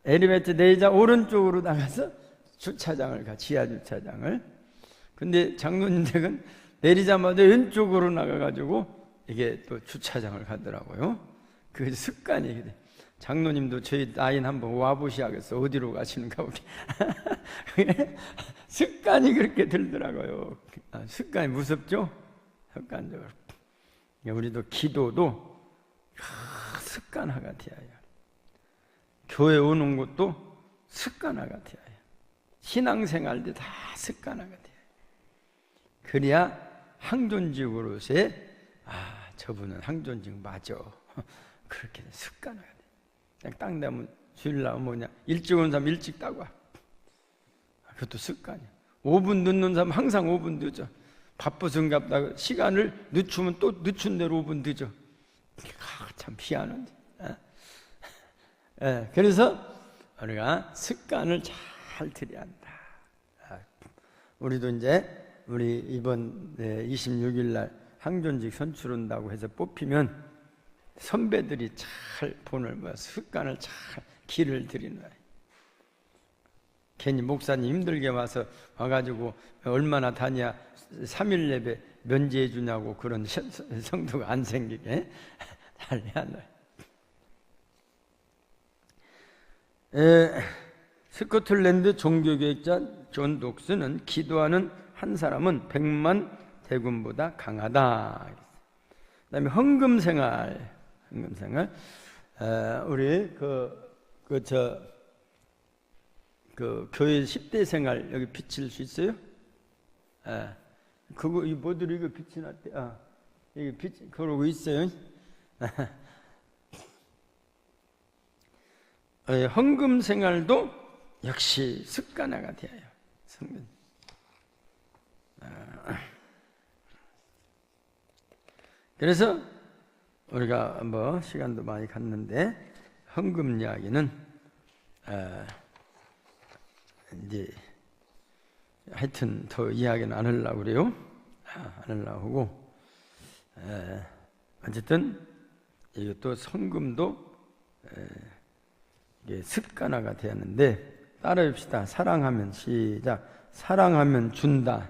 엘리베이터 내리자 오른쪽으로 나가서 주차장을 가, 지하 주차장을. 근데 장로님 댁은 내리자마자 왼쪽으로 나가가지고 이게 또 주차장을 가더라고요. 그 습관이. 장로님도 저희 나인 한번 와보시야겠어. 어디로 가시는가 보게. 습관이 그렇게 들더라고요. 습관이 무섭죠? 습관적으로. 우리도 기도도 습관화가 되어야 해요. 교회 오는 것도 습관화가 되어야 해요. 신앙생활도 다 습관화가 돼요. 그래야 항존직으로서의 저분은 항존직 맞아. 그렇게 습관화가 돼요. 그냥 딱 되면 주일날 뭐냐 일찍 오는 사람 일찍 따고 와. 그것도 습관이야. 5분 늦는 사람 항상 5분 늦어. 바쁘신갑다고 시간을 늦추면 또 늦춘 대로 5분 늦어. 참 희한한데. 그래서 우리가 습관을 잘 들여야 한다. 우리도 이제 우리 이번 26일 날 항존직 선출한다고 해서 뽑히면 선배들이 잘 본을 습관을 잘 길을 들이는 거예요. 괜히 목사님 힘들게 와가지고 얼마나 다녀야 3일 예배 면제해 주냐고 그런 성도가 안 생기게 잘 해야 한다. 스코틀랜드 종교교육자 존 독스는 기도하는 한 사람은 100만 대군보다 강하다. 그다음에 헌금생활. 우리 교회 10대 생활 여기 비칠 수 있어요? 그거 이 뭐들이 이거 빛이 났대. 이게 빛 그러고 있어요. 헌금 생활도 역시 습관화가 돼요. 그래서 우리가 뭐 시간도 많이 갔는데 헌금 이야기는 이제 하여튼 더 이야기는 안 하려고 그래요. 안 하려고 하고 어쨌든 이것도 헌금도 이게 습관화가 되었는데 따라합시다. 사랑하면 시작. 사랑하면 준다.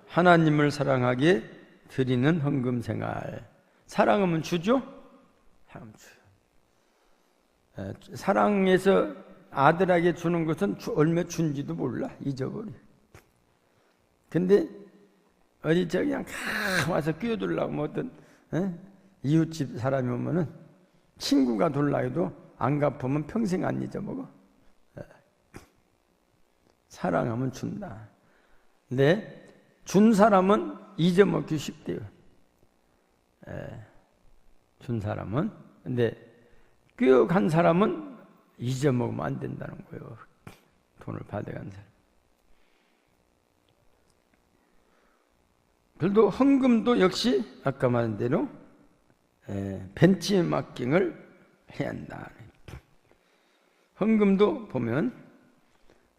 하나님을 사랑하기에 드리는 헌금 생활. 사랑하면 주죠? 사랑해서 아들에게 주는 것은 얼마 준지도 몰라. 잊어버려. 근데 어디 저기 그냥 와서 끼어들려고 뭐 어떤 이웃집 사람이 오면은 친구가 돌라 해도 안 갚으면 평생 안 잊어먹어. 사랑하면 준다. 근데 준 사람은 잊어먹기 쉽대요. 준 사람은. 근데 뀌어간 사람은 잊어먹으면 안 된다는 거예요. 돈을 받아간 사람. 그래도 헌금도 역시 아까 말한 대로 벤치마킹을 해야 한다. 헌금도 보면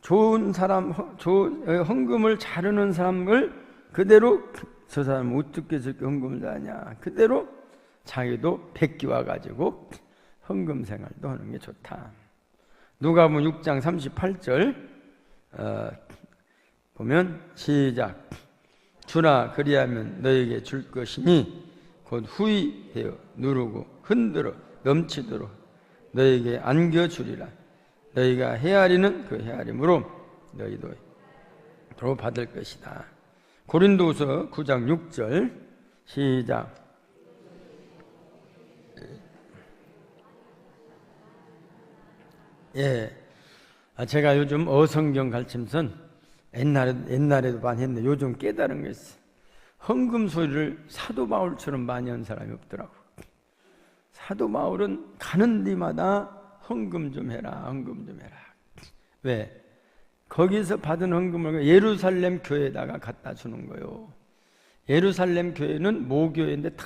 좋은 사람, 헌금을 자르는 사람을 그대로 저 사람은 어떻게 저렇게 헌금을 하냐 그대로 자기도 베끼와 가지고 헌금 생활도 하는 게 좋다. 누가복음 6장 38절 보면 시작. 주라 그리하면 너에게 줄 것이니 곧 후히되어 누르고 흔들어 넘치도록 너에게 안겨주리라. 너희가 헤아리는 그 헤아림으로 너희도 더 받을 것이다. 고린도후서 9장 6절 시작. 제가 요즘 어성경 가르치면서 옛날에도 많이 했는데 요즘 깨달은 게 있어요. 헌금 소리를 사도 바울처럼 많이 한 사람이 없더라고. 사도 바울은 가는 데마다 헌금 좀 해라, 헌금 좀 해라. 왜? 거기서 받은 헌금을 예루살렘 교회에다가 갖다 주는 거예요. 예루살렘 교회는 모교회인데 다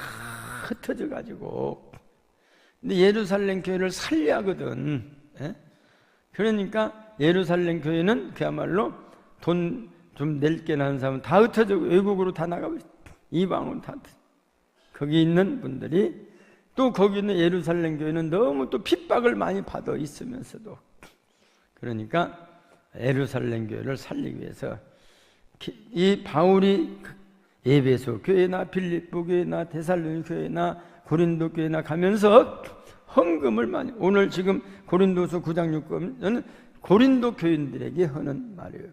흩어져 가지고. 근데 예루살렘 교회를 살려야 하거든. 그러니까 예루살렘 교회는 그야말로 돈 좀 낼게 나는 사람은 다 흩어져 외국으로 다 나가고 있어. 이방으로 다. 거기 있는 분들이 또 거기 있는 예루살렘 교회는 너무 또 핍박을 많이 받아 있으면서도. 그러니까 예루살렘 교회를 살리기 위해서 이 바울이 에베소 교회나 빌립보 교회나 데살로니가 교회나 고린도 교회나 가면서 헌금을 많이, 오늘 지금 고린도서 9장 6절은 고린도 교인들에게 하는 말이에요.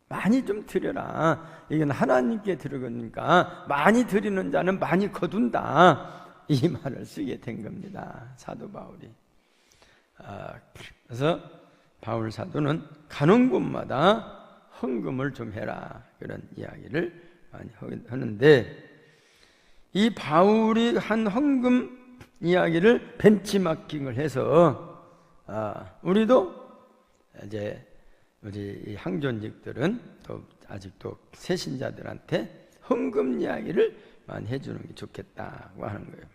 많이 좀 드려라. 이건 하나님께 드리니까 많이 드리는 자는 많이 거둔다. 이 말을 쓰게 된 겁니다, 사도 바울이. 그래서 바울 사도는 가는 곳마다 헌금을 좀 해라, 그런 이야기를 많이 하는데, 이 바울이 한 헌금 이야기를 벤치마킹을 해서 우리도 이제 우리 항존직들은 또 아직도 새신자들한테 헌금 이야기를 많이 해주는 게 좋겠다고 하는 거예요.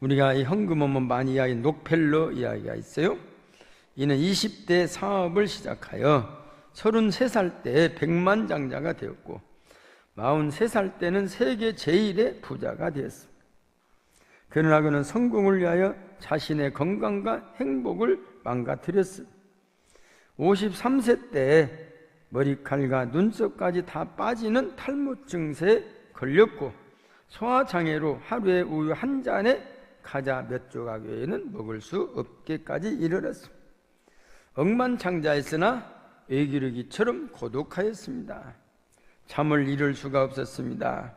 우리가 이 헌금 하면 많이 이야기하는 록펠러 이야기가 있어요. 이는 20대 사업을 시작하여 33살 때 백만장자가 되었고 43살 때는 세계 제1의 부자가 되었습니다. 그러나 그는 성공을 위하여 자신의 건강과 행복을 망가뜨렸습니다. 53세 때 머리칼과 눈썹까지 다 빠지는 탈모 증세에 걸렸고 소화장애로 하루에 우유 한 잔에 과자 몇 조각 외에는 먹을 수 없게까지 이르렀습니다. 억만장자였으나 외기르기처럼 고독하였습니다. 잠을 이룰 수가 없었습니다.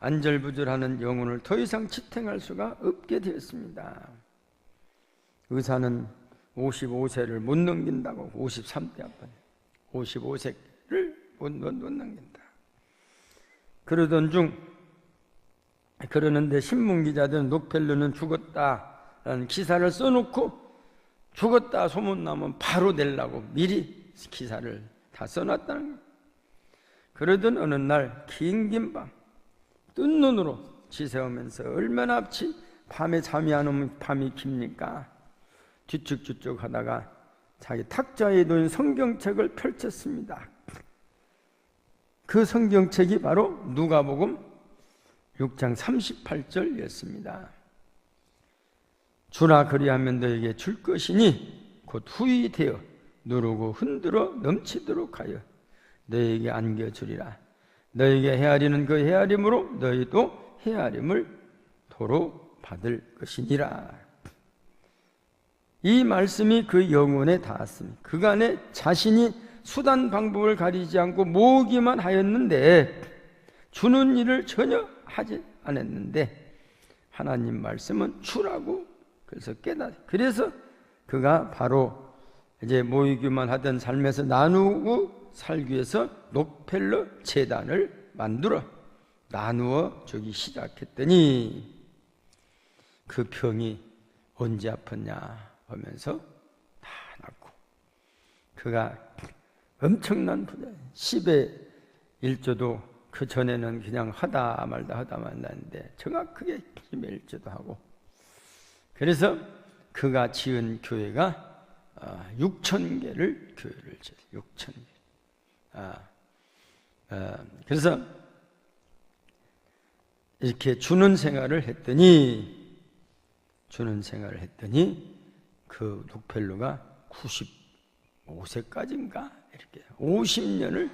안절부절하는 영혼을 더 이상 지탱할 수가 없게 되었습니다. 의사는 55세를 못 넘긴다고, 53대 아빠 55세를 못 넘긴다. 그러는데 신문기자들은 록펠러는 죽었다라는 기사를 써놓고 죽었다 소문나면 바로 내려고 미리 기사를 다 써놨다는 거예요. 그러던 어느 날 긴 밤 뜬 눈으로 지새우면서 얼마나 밤에 잠이 안 오면 밤이 깁니까? 뒤쭉뒤쭉 하다가 자기 탁자에 놓인 성경책을 펼쳤습니다. 그 성경책이 바로 누가복음 6장 38절이었습니다. 주라 그리하면 너에게 줄 것이니 곧 후히 되어 누르고 흔들어 넘치도록 하여 너에게 안겨주리라. 너에게 헤아리는 그 헤아림으로 너희도 헤아림을 도로 받을 것이니라. 이 말씀이 그 영혼에 닿았습니다. 그간에 자신이 수단 방법을 가리지 않고 모으기만 하였는데 주는 일을 전혀 하지 않았는데 하나님 말씀은 주라고 그래서 그래서 그가 바로 이제 모이기만 하던 삶에서 나누고 살기 위해서 록펠러 재단을 만들어 나누어 주기 시작했더니 그 병이 언제 아팠냐 하면서 다 낫고 그가 엄청난 부자 10의 1조도 그 전에는 그냥 하다 말다 했는데 정확하게 10의 1조도 하고 그래서 그가 지은 교회가 6,000개를 교회를 지었어요. 6,000개. 그래서 이렇게 주는 생활을 했더니 그 록펠러가 95세까지인가 이렇게 50년을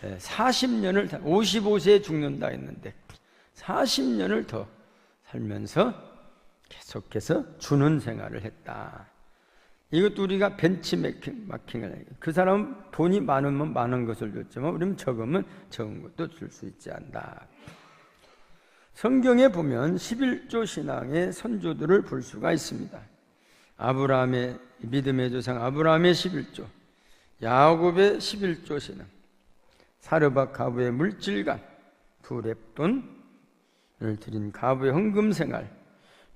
40년을 55세에 죽는다 했는데 40년을 더 살면서 계속해서 주는 생활을 했다. 이것도 우리가 벤치마킹을 해요. 그 사람은 돈이 많으면 많은 것을 줬지만 우리는 적으면 적은 것도 줄 수 있지 않다. 성경에 보면 11조 신앙의 선조들을 볼 수가 있습니다. 아브라함의 믿음의 조상 아브라함의 11조, 야곱의 11조 신앙, 사르밧 가부의 물질관, 두 렙돈을 드린 가부의 헌금생활,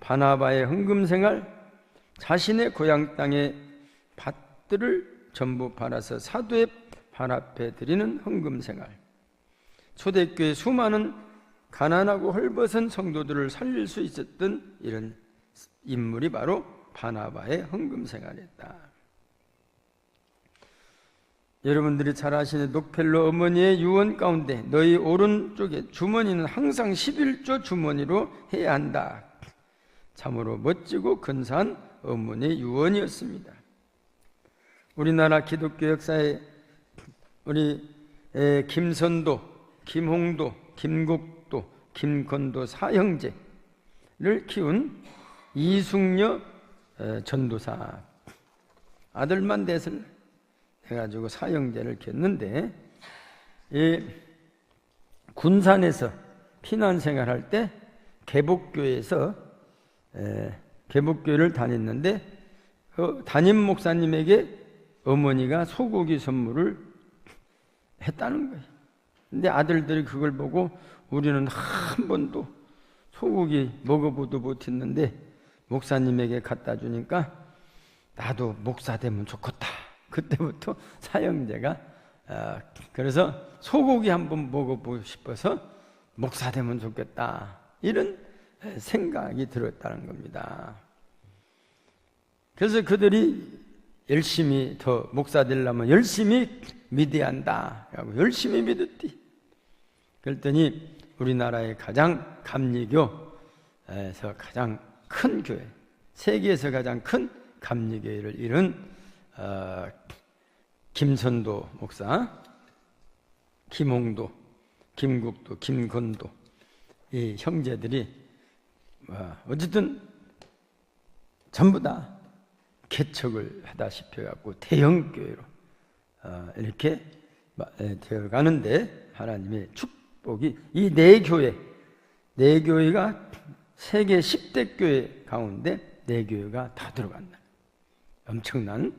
바나바의 헌금생활, 자신의 고향 땅의 밭들을 전부 팔아서 사도의 발 앞에 드리는 헌금생활, 초대교회 수많은 가난하고 헐벗은 성도들을 살릴 수 있었던 이런 인물이 바로 바나바의 헌금생활이었다. 여러분들이 잘 아시는 록펠러 어머니의 유언 가운데 너희 오른쪽에 주머니는 항상 11조 주머니로 해야 한다. 참으로 멋지고 근사한 어머니의 유언이었습니다. 우리나라 기독교 역사에 우리 김선도, 김홍도, 김국도, 김건도 사형제 키운 이숙녀 전도사 아들만 넷을 해가지고 사형제를 겼는데, 이 군산에서 피난 생활할 때 개복교회에서 개복교회를 다녔는데, 그 담임 목사님에게 어머니가 소고기 선물을 했다는 거예요. 근데 아들들이 그걸 보고 우리는 한 번도 소고기 먹어보도 못했는데 목사님에게 갖다 주니까 나도 목사 되면 좋겠다. 그때부터 사형제가 그래서 소고기 한번 먹어보고 싶어서 목사 되면 좋겠다, 이런 생각이 들었다는 겁니다. 그래서 그들이 열심히 더 목사 되려면 열심히 믿어야 한다 라고 열심히 믿었디. 그랬더니 우리나라의 가장 감리교에서 가장 큰 교회, 세계에서 가장 큰 감리교회를 이룬 김선도 목사, 김홍도, 김국도, 김건도, 이 형제들이 어쨌든 전부 다 개척을 하다시피 해갖고 대형교회로 이렇게 되어가는데, 하나님의 축복이 이 네 교회가 세계 10대 교회 가운데 네 교회가 다 들어간다. 엄청난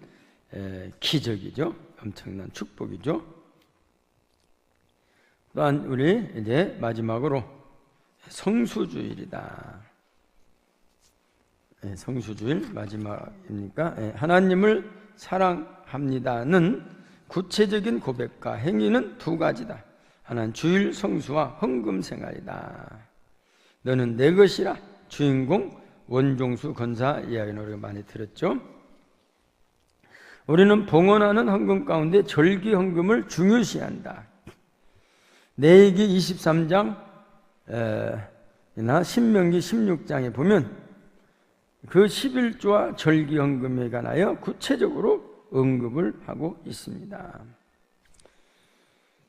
기적이죠. 엄청난 축복이죠. 또한 우리 이제 마지막으로 성수주일이다. 성수주일 마지막이니까, 하나님을 사랑합니다는 구체적인 고백과 행위는 두 가지다. 하나는 주일 성수와 헌금 생활이다. 너는 내 것이라. 주인공 원종수 권사 이야기는 우리가 많이 들었죠. 우리는 봉헌하는 헌금 가운데 절기 헌금을 중요시한다. 레위기 23장 나 신명기 16장에 보면 그 11조와 절기 헌금에 관하여 구체적으로 언급을 하고 있습니다.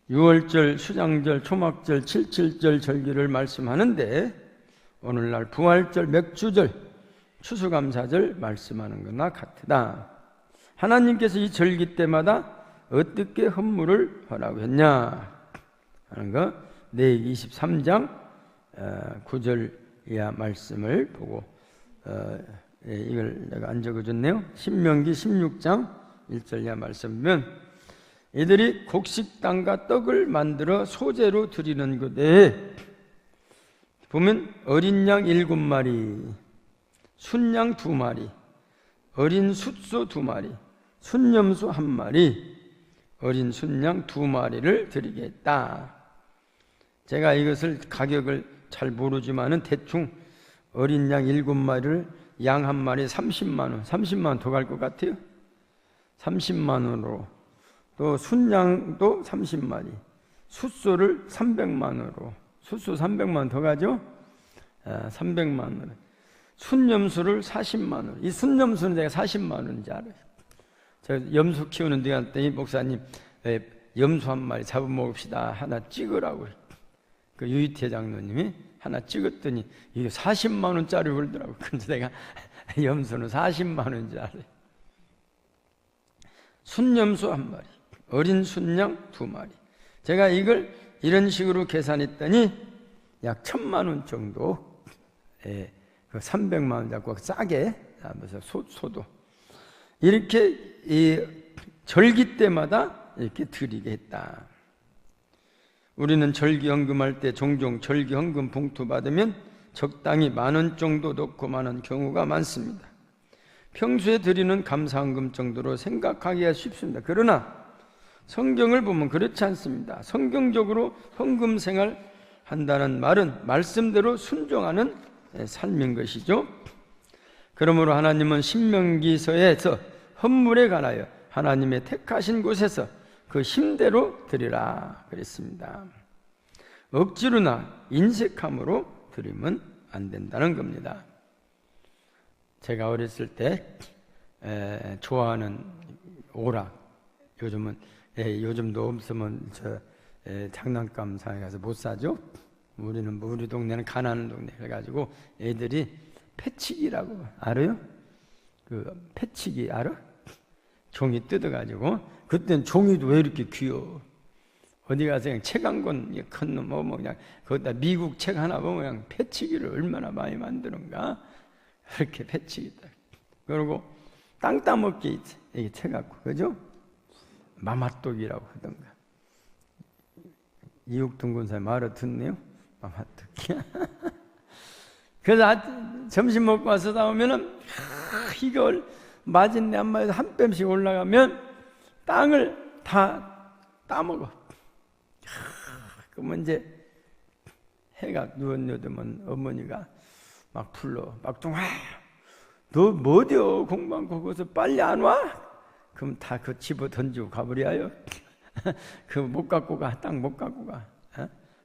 6월절, 수장절, 초막절, 칠칠절 절기를 말씀하는데 오늘날 부활절, 맥주절, 추수감사절 말씀하는 것과 같다. 하나님께서 이 절기 때마다 어떻게 헌물을 허락했냐 하는 거, 레위기 23장 9절 이하 말씀을 보고 이걸 내가 안 적어줬네요. 신명기 16장 1절 이하 말씀 보면 이들이 곡식당과 떡을 만들어 소제로 드리는 것에 보면 어린 양 7마리, 순양 2마리, 어린 숫소 2마리, 순염소 1마리, 어린 순양 2마리를 드리겠다. 제가 이것을 가격을 잘 모르지만은 대충 어린 양 7마리를 양 1마리 30만 원, 30만 원 더 갈 것 같아요. 30만 원으로, 또 순양도 30마리, 숫소를 300만 원으로, 숫소 300만 원 더 가죠? 300만 원. 순염소를 40만 원. 이 순염소는 제가 40만 원인지 알아요. 제가 염소 키우는 데 갔더니 목사님 염소 한 마리 잡아먹읍시다. 하나 찍으라고. 그 유이태 장로님이 하나 찍었더니 이게 40만 원짜리 그러더라고요. 근데 내가 염소는 40만 원인지 알아요. 순염소 1마리, 어린 순양 2마리. 제가 이걸 이런 식으로 계산했더니 약 1,000만 원 정도, 그 300만 원 잡고 싸게 하면서 소도 이렇게 이 절기 때마다 이렇게 드리게 했다. 우리는 절기 헌금할 때 종종 절기 헌금 봉투 받으면 적당히 10,000원 정도 넣고 마는 경우가 많습니다. 평소에 드리는 감사헌금 정도로 생각하기가 쉽습니다. 그러나 성경을 보면 그렇지 않습니다. 성경적으로 헌금 생활 한다는 말은 말씀대로 순종하는 삶인 것이죠. 그러므로 하나님은 신명기서에서 헌물에 관하여 하나님의 택하신 곳에서 그 힘대로 드리라 그랬습니다. 억지로나 인색함으로 드리면 안 된다는 겁니다. 제가 어렸을 때 좋아하는 오락, 요즘은 요즘도 없으면 장난감 상에 가서 못 사죠. 우리는 뭐 우리 동네는 가난한 동네 해가지고 애들이 패치기라고 알아요? 그 패치기 알아? 종이 뜯어가지고 그땐 종이도 왜 이렇게 귀여워? 어디 가서 그냥 책 한 권 큰 놈 뭐 그냥 거기다 미국 책 하나 보면 그냥 패치기를 얼마나 많이 만드는가 그렇게 패치기다. 그리고 땅 따먹기 이게 책 갖고 그죠? 마마똑이라고 하던가. 이육동 군사의 말을 듣네요. 마마똑이. 그래서 점심 먹고 와서 나오면은 이걸 마진내 한마디에서 한 뼘씩 올라가면 땅을 다 따먹어. 그러면 이제 해가 누워놓으면 어머니가 막 불러. 막둥아 너 뭐디요? 공방 거기서 빨리 안 와? 그럼 다 그 집어 던지고 가버려요. 그 못 갖고 가. 땅 못 갖고 가.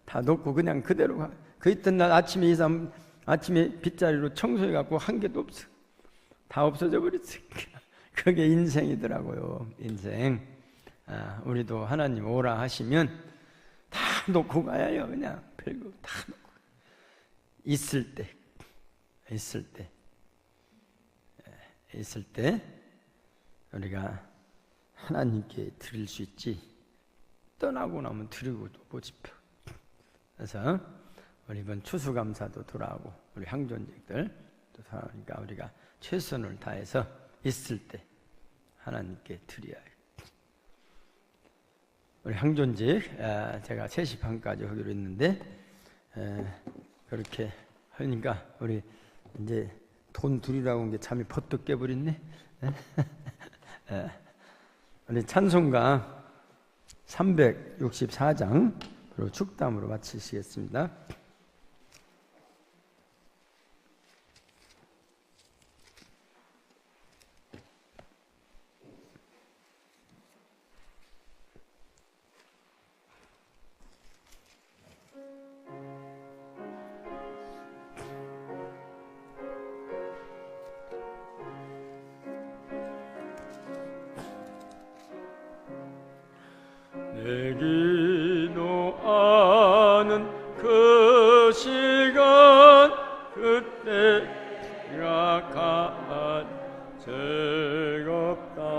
다 놓고 그냥 그대로 가. 그 이튿날 아침에 아침에 빗자리로 청소해 갖고 한 개도 없어. 다 없어져 버렸어. 그게 인생이더라고요. 인생. 우리도 하나님 오라 하시면 다 놓고 가야 해요. 그냥 별거 다 놓고. 있을 때 우리가 하나님께 드릴 수 있지. 떠나고 나면 드리고도 못 집혀. 그래서 우리 이번 추수감사도 돌아오고 우리 향존직들 또 돌아오니까 우리가 최선을 다해서 있을 때 하나님께 드려야 해요. 우리 향존직 제가 3시 반까지 하기로 했는데 그렇게 하니까 우리 이제 돈 드리라고 한 게 잠이 버떡 깨버렸네. 우리 찬송가 364장 그리고 축담으로 마치시겠습니다. 내 기도하는 그 시간 그때가 간 즐겁다.